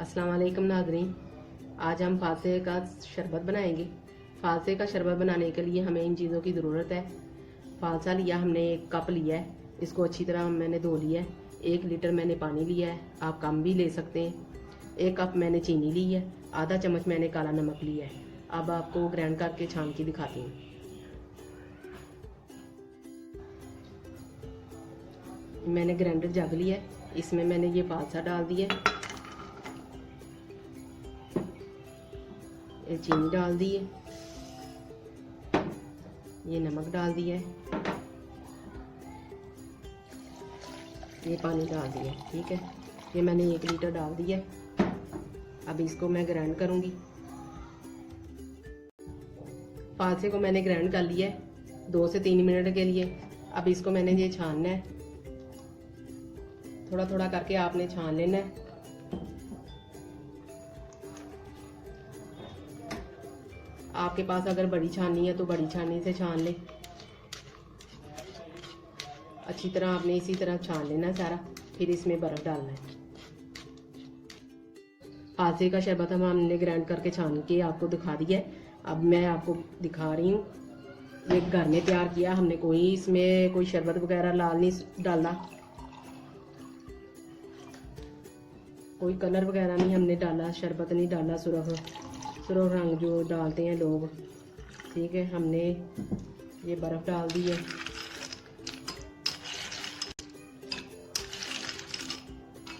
अस्सलाम वालेकुम नाज़रीन। आज हम फालसे का शरबत बनाएंगे। फालसे का शरबत बनाने के लिए हमें इन चीज़ों की ज़रूरत है। फालसा लिया हमने, 1 कप लिया है, इसको अच्छी तरह मैंने धो लिया है। 1 लीटर मैंने पानी लिया है, आप कम भी ले सकते हैं। 1 कप मैंने चीनी ली है, आधा चम्मच मैंने काला नमक लिया है। अब आपको ग्राइंड करके छान के दिखाती हूँ। मैंने ग्राइंडर जग लिया है, इसमें मैंने ये फालसा डाल दिया है, ये चीनी डाल दी है, ये नमक डाल दिया है, ये पानी डाल दिया है। ठीक है, ये मैंने 1 लीटर डाल दिया है। अब इसको मैं ग्राइंड करूंगी। फालसे को मैंने ग्राइंड कर लिया है 2 से 3 मिनट के लिए। अब इसको मैंने ये छानना है, थोड़ा थोड़ा करके आपने छान लेना है। आपके पास अगर बड़ी छाननी है तो बड़ी छाननी से छान ले। अच्छी तरह आपने इसी तरह छान लेना है सारा, फिर इसमें बर्फ डालना है। फालसे का शरबत हमने ग्राइंड करके छान के आपको दिखा दिया है। अब मैं आपको दिखा रही हूँ, ये घर में तैयार किया हमने, कोई इसमें कोई शरबत वगैरह लाल नहीं डाला, कोई कलर वगैरह नहीं हमने डाला, शरबत नहीं डाला, सुरख रंग जो डालते हैं लोग। ठीक है, हमने ये बर्फ़ डाल दी है।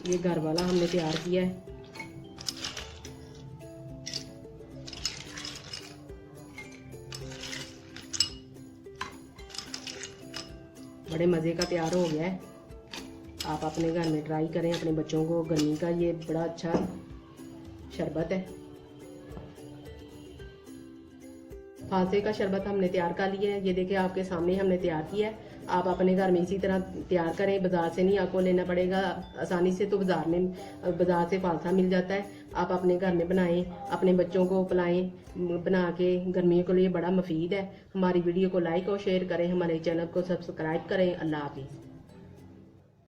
ये घर वाला हमने तैयार किया है। बड़े मज़े का तैयार हो गया है। आप अपने घर में ट्राई करें, अपने बच्चों को, गर्मी का ये बड़ा अच्छा शरबत है। फालसे का शरबत हमने तैयार कर लिया है, ये देखिए आपके सामने हमने तैयार किया है। आप अपने घर में इसी तरह तैयार करें, बाजार से नहीं आपको लेना पड़ेगा आसानी से, तो बाजार से फालसा मिल जाता है। आप अपने घर में बनाएं, अपने बच्चों को पिलाएं, बना के गर्मियों के लिए बड़ा मुफीद है। हमारी वीडियो को लाइक और शेयर करें, हमारे चैनल को सब्सक्राइब करें। अल्लाह हाफिज़।